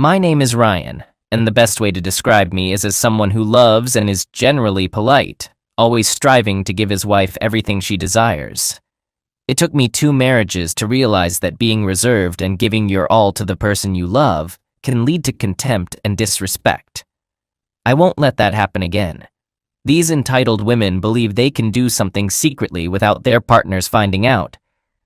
My name is Ryan, and the best way to describe me is as someone who loves and is generally polite, always striving to give his wife everything she desires. It took me 2 marriages to realize that being reserved and giving your all to the person you love can lead to contempt and disrespect. I won't let that happen again. These entitled women believe they can do something secretly without their partners finding out,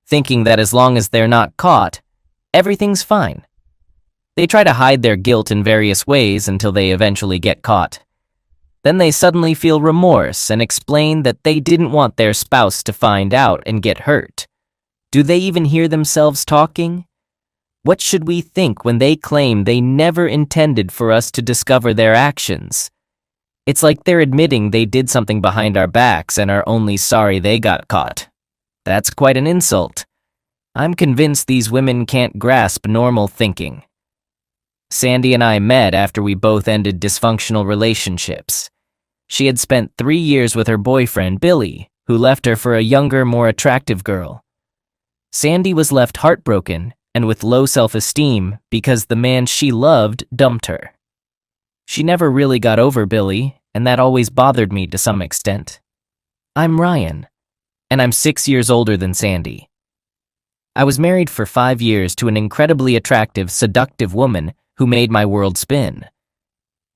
thinking that as long as they're not caught, everything's fine. They try to hide their guilt in various ways until they eventually get caught. Then they suddenly feel remorse and explain that they didn't want their spouse to find out and get hurt. Do they even hear themselves talking? What should we think when they claim they never intended for us to discover their actions? It's like they're admitting they did something behind our backs and are only sorry they got caught. That's quite an insult. I'm convinced these women can't grasp normal thinking. Sandy and I met after we both ended dysfunctional relationships. She had spent 3 years with her boyfriend, Billy, who left her for a younger, more attractive girl. Sandy was left heartbroken and with low self-esteem because the man she loved dumped her. She never really got over Billy, and that always bothered me to some extent. I'm Ryan, and I'm 6 years older than Sandy. I was married for 5 years to an incredibly attractive, seductive woman who made my world spin.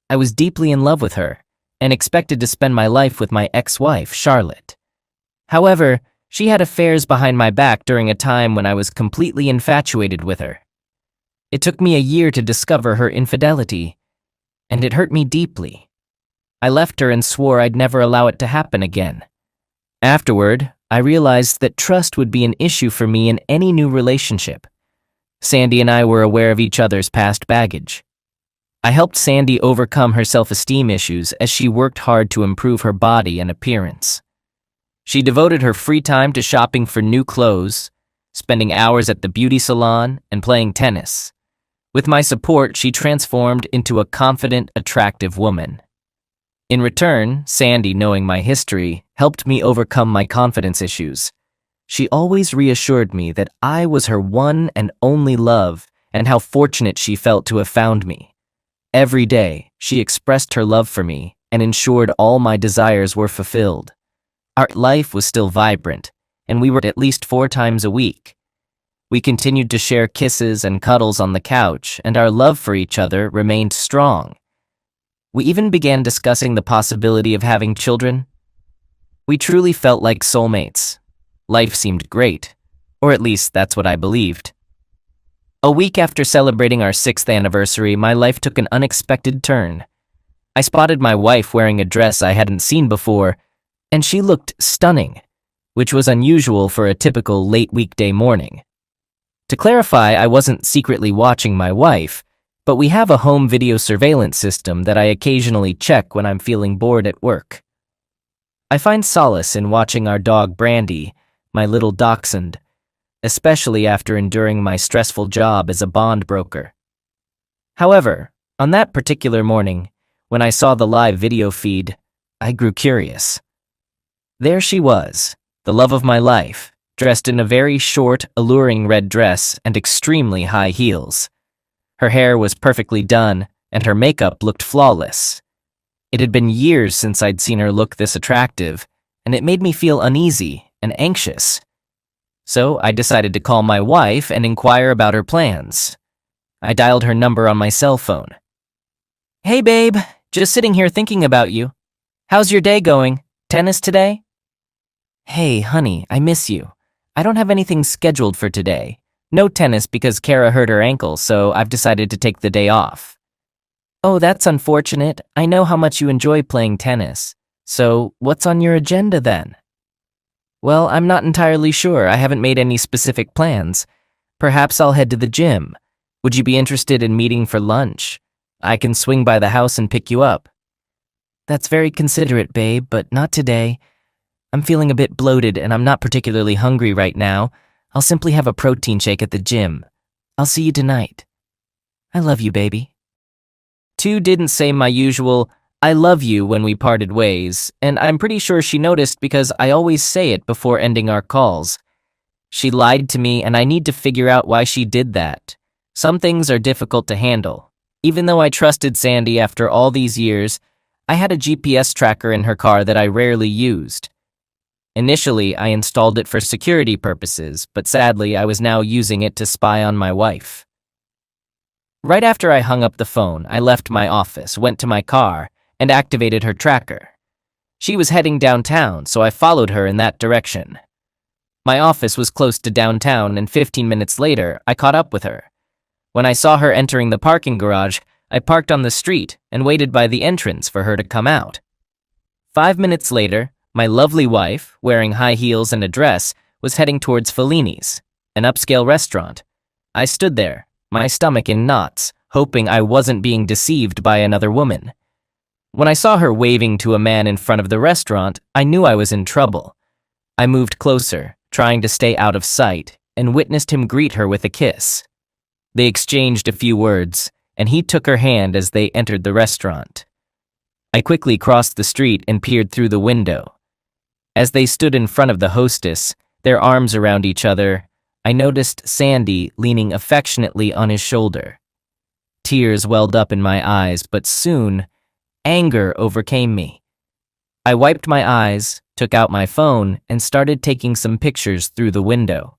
I was deeply in love with her and expected to spend my life with my ex-wife, Charlotte. However, she had affairs behind my back during a time when I was completely infatuated with her. It took me a year to discover her infidelity, and it hurt me deeply. I left her and swore I'd never allow it to happen again. Afterward, I realized that trust would be an issue for me in any new relationship. Sandy and I were aware of each other's past baggage. I helped Sandy overcome her self-esteem issues as she worked hard to improve her body and appearance. She devoted her free time to shopping for new clothes, spending hours at the beauty salon, and playing tennis. With my support, she transformed into a confident, attractive woman. In return, Sandy, knowing my history, helped me overcome my confidence issues. She always reassured me that I was her one and only love and how fortunate she felt to have found me. Every day, she expressed her love for me and ensured all my desires were fulfilled. Our life was still vibrant, and we were at least 4 times a week. We continued to share kisses and cuddles on the couch, and our love for each other remained strong. We even began discussing the possibility of having children. We truly felt like soulmates. Life seemed great, or at least that's what I believed. A week after celebrating our 6th anniversary, my life took an unexpected turn. I spotted my wife wearing a dress I hadn't seen before, and she looked stunning, which was unusual for a typical late weekday morning. To clarify, I wasn't secretly watching my wife, but we have a home video surveillance system that I occasionally check when I'm feeling bored at work. I find solace in watching our dog Brandy, my little dachshund, especially after enduring my stressful job as a bond broker. However, on that particular morning, when I saw the live video feed, I grew curious. There she was, the love of my life, dressed in a very short, alluring red dress and extremely high heels. Her hair was perfectly done, and her makeup looked flawless. It had been years since I'd seen her look this attractive, and it made me feel uneasy and anxious. So I decided to call my wife and inquire about her plans. I dialed her number on my cell phone. "Hey babe, just sitting here thinking about you. How's your day going? Tennis today?" "Hey honey, I miss you. I don't have anything scheduled for today. No tennis because Kara hurt her ankle, so I've decided to take the day off." "Oh, that's unfortunate. I know how much you enjoy playing tennis. So what's on your agenda then?" "Well, I'm not entirely sure. I haven't made any specific plans. Perhaps I'll head to the gym. Would you be interested in meeting for lunch? I can swing by the house and pick you up." "That's very considerate, babe, but not today. I'm feeling a bit bloated and I'm not particularly hungry right now. I'll simply have a protein shake at the gym. I'll see you tonight. I love you, baby." 2 didn't say my usual, "I love you" when we parted ways, and I'm pretty sure she noticed because I always say it before ending our calls. She lied to me and I need to figure out why she did that. Some things are difficult to handle, Even though I trusted Sandy after all these years, I had a GPS tracker in her car that I rarely used. Initially, I installed it for security purposes, but sadly, I was now using it to spy on my wife. Right after I hung up the phone, I left my office, went to my car, and activated her tracker. She was heading downtown, so I followed her in that direction. My office was close to downtown, and 15 minutes later, I caught up with her. When I saw her entering the parking garage, I parked on the street and waited by the entrance for her to come out. 5 minutes later, my lovely wife, wearing high heels and a dress, was heading towards Fellini's, an upscale restaurant. I stood there, my stomach in knots, hoping I wasn't being deceived by another woman. When I saw her waving to a man in front of the restaurant, I knew I was in trouble. I moved closer, trying to stay out of sight, and witnessed him greet her with a kiss. They exchanged a few words, and he took her hand as they entered the restaurant. I quickly crossed the street and peered through the window. As they stood in front of the hostess, their arms around each other, I noticed Sandy leaning affectionately on his shoulder. Tears welled up in my eyes, but soon, anger overcame me. I wiped my eyes, took out my phone, and started taking some pictures through the window.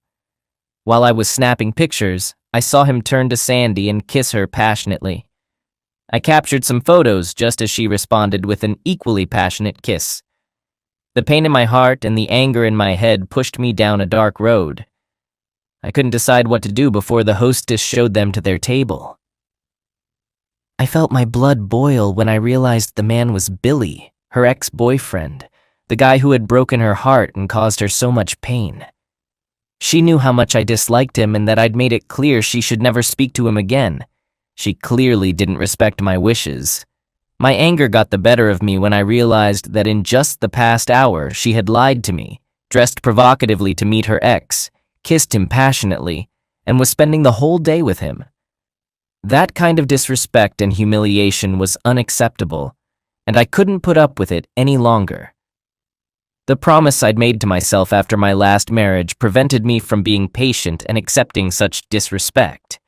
While I was snapping pictures, I saw him turn to Sandy and kiss her passionately. I captured some photos just as she responded with an equally passionate kiss. The pain in my heart and the anger in my head pushed me down a dark road. I couldn't decide what to do before the hostess showed them to their table. I felt my blood boil when I realized the man was Billy, her ex-boyfriend, the guy who had broken her heart and caused her so much pain. She knew how much I disliked him and that I'd made it clear she should never speak to him again. She clearly didn't respect my wishes. My anger got the better of me when I realized that in just the past hour she had lied to me, dressed provocatively to meet her ex, kissed him passionately, and was spending the whole day with him. That kind of disrespect and humiliation was unacceptable, and I couldn't put up with it any longer. The promise I'd made to myself after my last marriage prevented me from being patient and accepting such disrespect.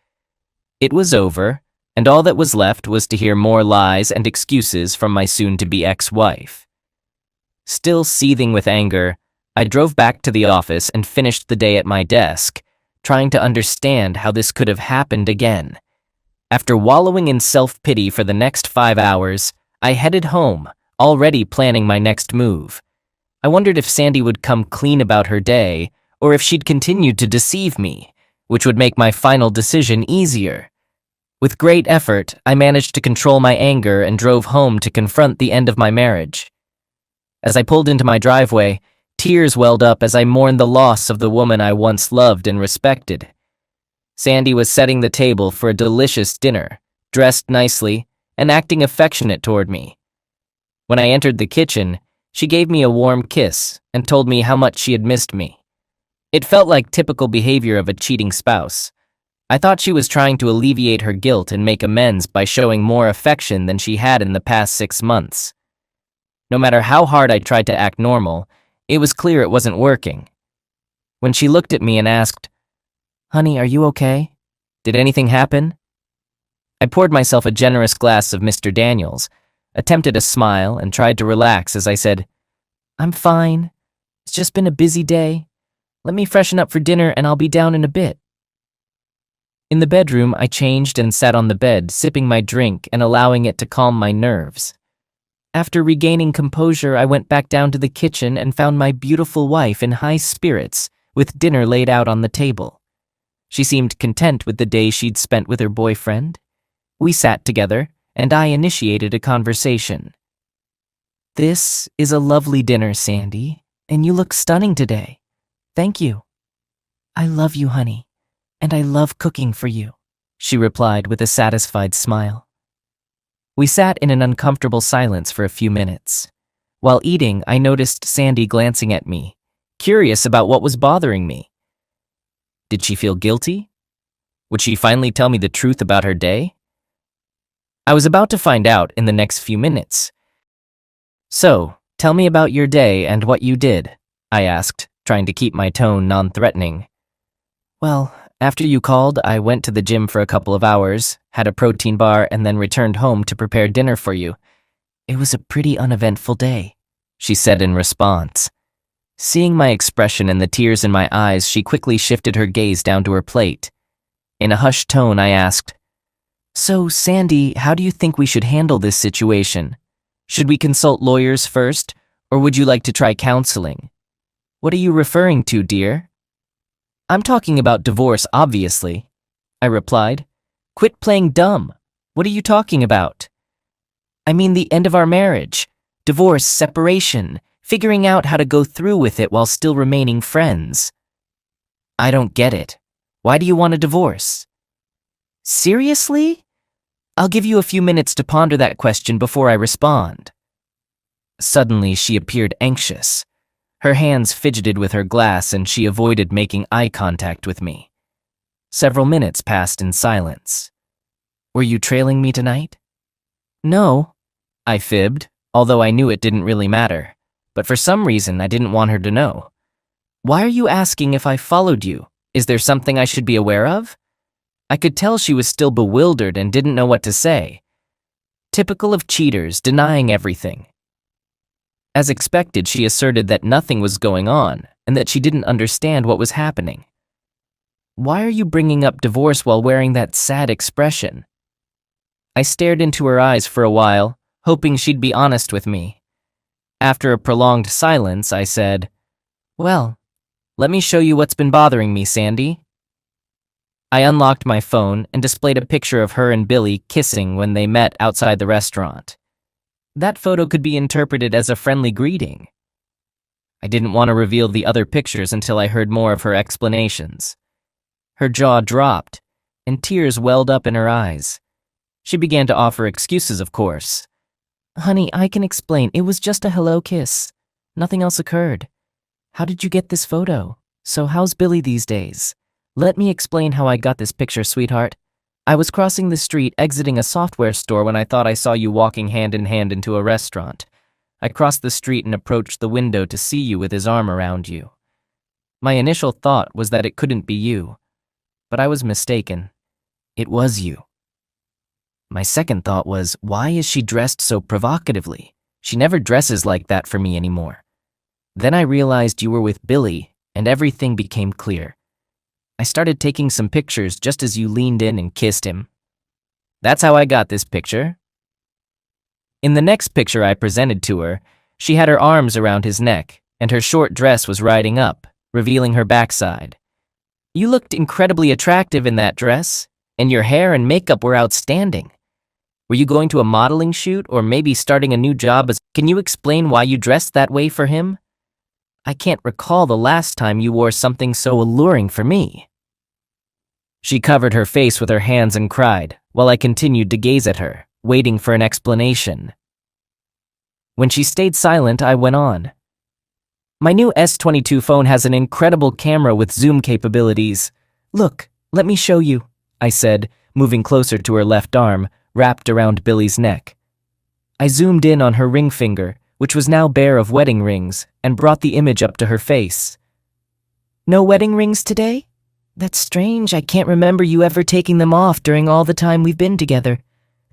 It was over, and all that was left was to hear more lies and excuses from my soon-to-be ex-wife. Still seething with anger, I drove back to the office and finished the day at my desk, trying to understand how this could have happened again. After wallowing in self-pity for the next 5 hours, I headed home, already planning my next move. I wondered if Sandy would come clean about her day, or if she'd continue to deceive me, which would make my final decision easier. With great effort, I managed to control my anger and drove home to confront the end of my marriage. As I pulled into my driveway, tears welled up as I mourned the loss of the woman I once loved and respected. Sandy was setting the table for a delicious dinner, dressed nicely, and acting affectionate toward me. When I entered the kitchen, she gave me a warm kiss and told me how much she had missed me. It felt like typical behavior of a cheating spouse. I thought she was trying to alleviate her guilt and make amends by showing more affection than she had in the past 6 months. No matter how hard I tried to act normal, it was clear it wasn't working. When she looked at me and asked, "Honey, are you okay? Did anything happen?" I poured myself a generous glass of Mr. Daniels, attempted a smile, and tried to relax as I said, "I'm fine. It's just been a busy day. Let me freshen up for dinner and I'll be down in a bit." In the bedroom, I changed and sat on the bed, sipping my drink and allowing it to calm my nerves. After regaining composure, I went back down to the kitchen and found my beautiful wife in high spirits, with dinner laid out on the table. She seemed content with the day she'd spent with her boyfriend. We sat together, and I initiated a conversation. "This is a lovely dinner, Sandy, and you look stunning today. Thank you." "I love you, honey, and I love cooking for you," she replied with a satisfied smile. We sat in an uncomfortable silence for a few minutes. While eating, I noticed Sandy glancing at me, curious about what was bothering me. Did she feel guilty? Would she finally tell me the truth about her day? I was about to find out in the next few minutes. "So, tell me about your day and what you did," I asked, trying to keep my tone non-threatening. "Well, after you called, I went to the gym for a couple of hours, had a protein bar, and then returned home to prepare dinner for you. It was a pretty uneventful day, she said in response. Seeing my expression and the tears in my eyes, she quickly shifted her gaze down to her plate. In a hushed tone, I asked, "So, Sandy, how do you think we should handle this situation? Should we consult lawyers first, or would you like to try counseling? What are you referring to, dear?" "I'm talking about divorce, obviously," I replied. "Quit playing dumb. What are you talking about?" "I mean the end of our marriage. Divorce, separation, figuring out how to go through with it while still remaining friends." "I don't get it. Why do you want a divorce?" "Seriously? I'll give you a few minutes to ponder that question before I respond." Suddenly, she appeared anxious. Her hands fidgeted with her glass and she avoided making eye contact with me. Several minutes passed in silence. "Were you trailing me tonight?" "No," I fibbed, although I knew it didn't really matter. But for some reason, I didn't want her to know. "Why are you asking if I followed you? Is there something I should be aware of?" I could tell she was still bewildered and didn't know what to say. Typical of cheaters, denying everything. As expected, she asserted that nothing was going on and that she didn't understand what was happening. "Why are you bringing up divorce while wearing that sad expression?" I stared into her eyes for a while, hoping she'd be honest with me. After a prolonged silence, I said, "Well, let me show you what's been bothering me, Sandy." I unlocked my phone and displayed a picture of her and Billy kissing when they met outside the restaurant. That photo could be interpreted as a friendly greeting. I didn't want to reveal the other pictures until I heard more of her explanations. Her jaw dropped, and tears welled up in her eyes. She began to offer excuses, of course. "Honey, I can explain. It was just a hello kiss. Nothing else occurred. How did you get this photo? So how's Billy these days? Let me explain how I got this picture, sweetheart. I was crossing the street exiting a software store when I thought I saw you walking hand in hand into a restaurant. I crossed the street and approached the window to see you with his arm around you. My initial thought was that it couldn't be you, but I was mistaken. It was you. My second thought was, why is she dressed so provocatively? She never dresses like that for me anymore. Then I realized you were with Billy, and everything became clear. I started taking some pictures just as you leaned in and kissed him. That's how I got this picture." In the next picture I presented to her, she had her arms around his neck, and her short dress was riding up, revealing her backside. "You looked incredibly attractive in that dress, and your hair and makeup were outstanding. Were you going to a modeling shoot or maybe starting a new job as— Can you explain why you dressed that way for him? I can't recall the last time you wore something so alluring for me." She covered her face with her hands and cried, while I continued to gaze at her, waiting for an explanation. When she stayed silent, I went on. "My new S22 phone has an incredible camera with zoom capabilities. Look, let me show you," I said, moving closer to her left arm, wrapped around Billy's neck. I zoomed in on her ring finger, which was now bare of wedding rings, and brought the image up to her face. "No wedding rings today? That's strange. I can't remember you ever taking them off during all the time we've been together.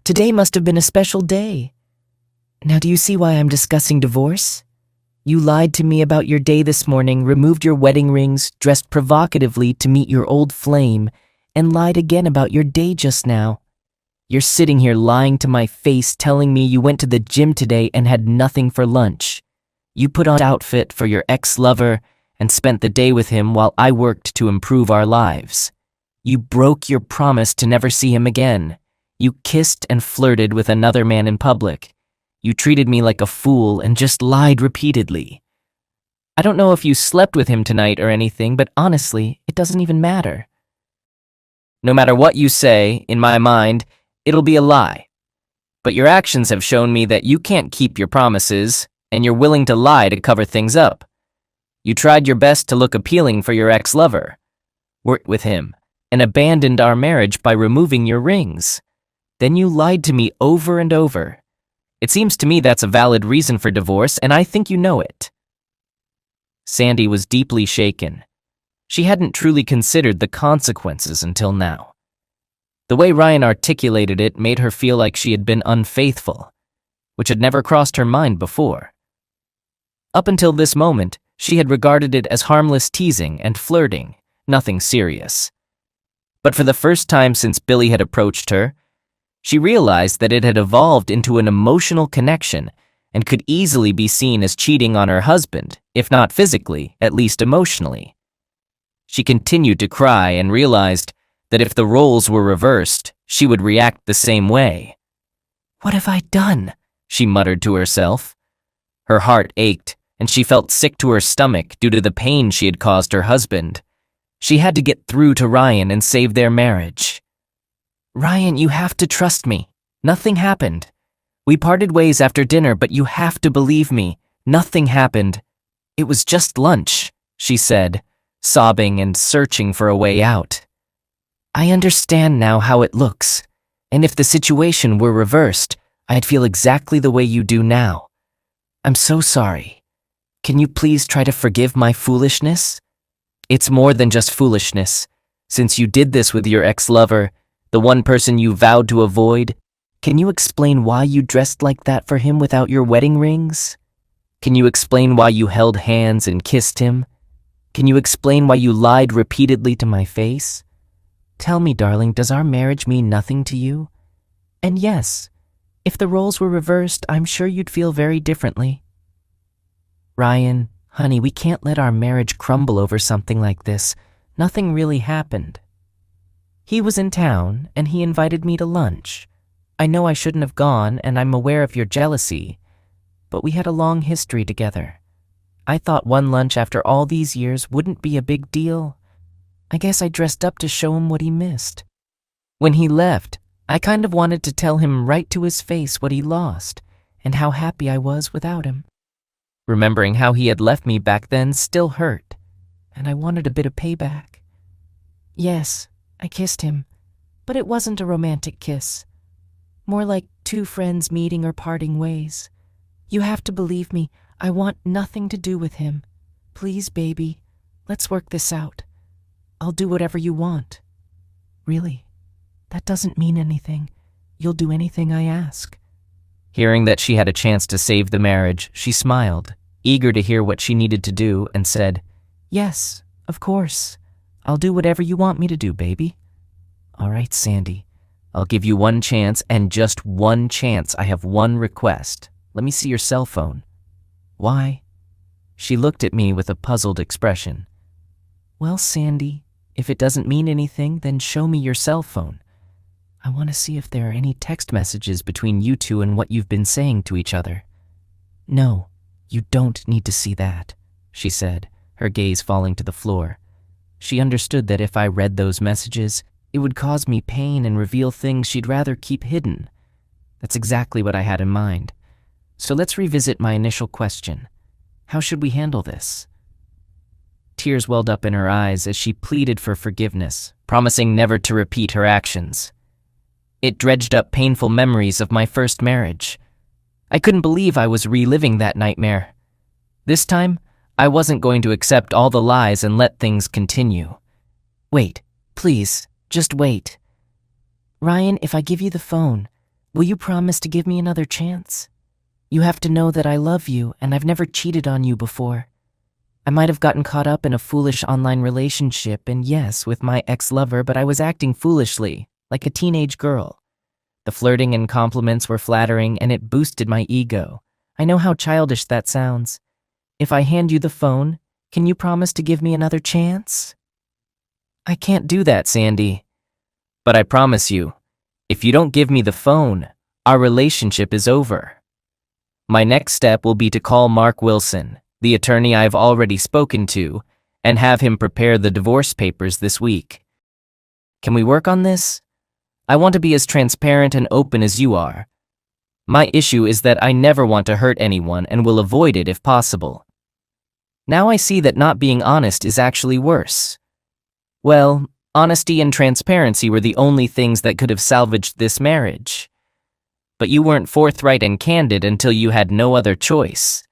Today must have been a special day. Now do you see why I'm discussing divorce? You lied to me about your day this morning, removed your wedding rings, dressed provocatively to meet your old flame, and lied again about your day just now. You're sitting here lying to my face, telling me you went to the gym today and had nothing for lunch. You put on an outfit for your ex-lover and spent the day with him while I worked to improve our lives. You broke your promise to never see him again. You kissed and flirted with another man in public. You treated me like a fool and just lied repeatedly. I don't know if you slept with him tonight or anything, but honestly, it doesn't even matter. No matter what you say, in my mind, it'll be a lie. But your actions have shown me that you can't keep your promises, and you're willing to lie to cover things up. You tried your best to look appealing for your ex-lover, worked with him, and abandoned our marriage by removing your rings. Then you lied to me over and over. It seems to me that's a valid reason for divorce, and I think you know it." Sandy was deeply shaken. She hadn't truly considered the consequences until now. The way Ryan articulated it made her feel like she had been unfaithful, which had never crossed her mind before. Up until this moment, she had regarded it as harmless teasing and flirting, nothing serious. But for the first time since Billy had approached her, she realized that it had evolved into an emotional connection and could easily be seen as cheating on her husband, if not physically, at least emotionally. She continued to cry and realized that if the roles were reversed, she would react the same way. "What have I done?" she muttered to herself. Her heart ached, and she felt sick to her stomach due to the pain she had caused her husband. She had to get through to Ryan and save their marriage. "Ryan, you have to trust me. Nothing happened. We parted ways after dinner, but you have to believe me. Nothing happened. It was just lunch," she said, sobbing and searching for a way out. "I understand now how it looks, and if the situation were reversed, I'd feel exactly the way you do now. I'm so sorry. Can you please try to forgive my foolishness? It's more than just foolishness. Since you did this with your ex-lover, the one person you vowed to avoid, can you explain why you dressed like that for him without your wedding rings? Can you explain why you held hands and kissed him? Can you explain why you lied repeatedly to my face? Tell me, darling, does our marriage mean nothing to you? And yes, if the roles were reversed, I'm sure you'd feel very differently." "Ryan, honey, we can't let our marriage crumble over something like this. Nothing really happened. He was in town, and he invited me to lunch. I know I shouldn't have gone, and I'm aware of your jealousy, but we had a long history together. I thought one lunch after all these years wouldn't be a big deal. I guess I dressed up to show him what he missed. When he left, I kind of wanted to tell him right to his face what he lost, and how happy I was without him. Remembering how he had left me back then still hurt, and I wanted a bit of payback. Yes, I kissed him, but it wasn't a romantic kiss. More like two friends meeting or parting ways. You have to believe me, I want nothing to do with him. Please, baby, let's work this out. I'll do whatever you want." "Really? That doesn't mean anything. You'll do anything I ask." Hearing that she had a chance to save the marriage, she smiled, eager to hear what she needed to do, and said, "Yes, of course. I'll do whatever you want me to do, baby." "All right, Sandy. I'll give you one chance, and just one chance. I have one request. Let me see your cell phone." "Why?" She looked at me with a puzzled expression. "Well, Sandy, if it doesn't mean anything, then show me your cell phone. I want to see if there are any text messages between you two and what you've been saying to each other." "No, you don't need to see that," she said, her gaze falling to the floor. She understood that if I read those messages, it would cause me pain and reveal things she'd rather keep hidden. That's exactly what I had in mind. So let's revisit my initial question. How should we handle this? Tears welled up in her eyes as she pleaded for forgiveness, promising never to repeat her actions. It dredged up painful memories of my first marriage. I couldn't believe I was reliving that nightmare. This time, I wasn't going to accept all the lies and let things continue. "Wait, please, just wait. Ryan, if I give you the phone, will you promise to give me another chance? You have to know that I love you and I've never cheated on you before. I might have gotten caught up in a foolish online relationship, and yes, with my ex-lover, but I was acting foolishly, like a teenage girl. The flirting and compliments were flattering, and it boosted my ego. I know how childish that sounds. If I hand you the phone, can you promise to give me another chance?" "I can't do that, Sandy. But I promise you, if you don't give me the phone, our relationship is over. My next step will be to call Mark Wilson, the attorney I've already spoken to, and have him prepare the divorce papers this week. Can we work on this? I want to be as transparent and open as you are. My issue is that I never want to hurt anyone and will avoid it if possible. Now I see that not being honest is actually worse. Well, honesty and transparency were the only things that could have salvaged this marriage. But you weren't forthright and candid until you had no other choice.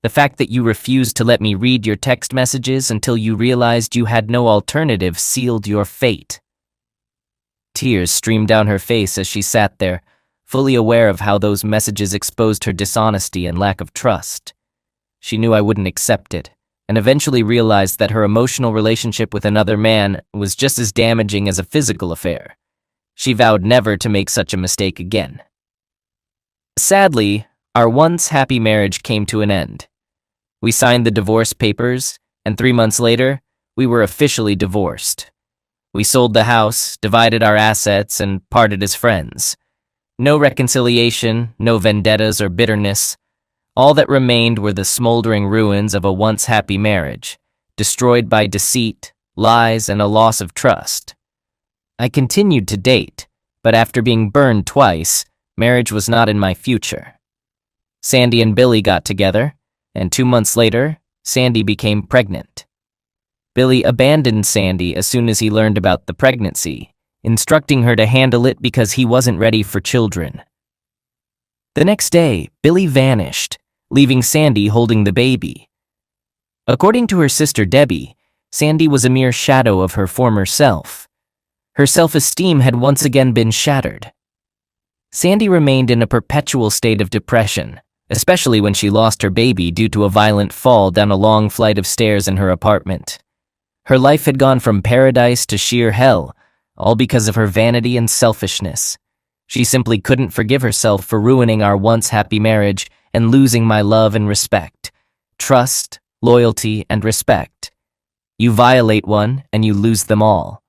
The fact that you refused to let me read your text messages until you realized you had no alternative sealed your fate. Tears streamed down her face as she sat there, fully aware of how those messages exposed her dishonesty and lack of trust. She knew I wouldn't accept it, and eventually realized that her emotional relationship with another man was just as damaging as a physical affair. She vowed never to make such a mistake again. Sadly, our once happy marriage came to an end. We signed the divorce papers, and 3 months later, we were officially divorced. We sold the house, divided our assets, and parted as friends. No reconciliation, no vendettas or bitterness. All that remained were the smoldering ruins of a once happy marriage, destroyed by deceit, lies, and a loss of trust. I continued to date, but after being burned twice, marriage was not in my future. Sandy and Billy got together, and 2 months later, Sandy became pregnant. Billy abandoned Sandy as soon as he learned about the pregnancy, instructing her to handle it because he wasn't ready for children. The next day, Billy vanished, leaving Sandy holding the baby. According to her sister Debbie, Sandy was a mere shadow of her former self. Her self-esteem had once again been shattered. Sandy remained in a perpetual state of depression, especially when she lost her baby due to a violent fall down a long flight of stairs in her apartment. Her life had gone from paradise to sheer hell, all because of her vanity and selfishness. She simply couldn't forgive herself for ruining our once happy marriage and losing my love and respect. Trust, loyalty, and respect. You violate one, and you lose them all.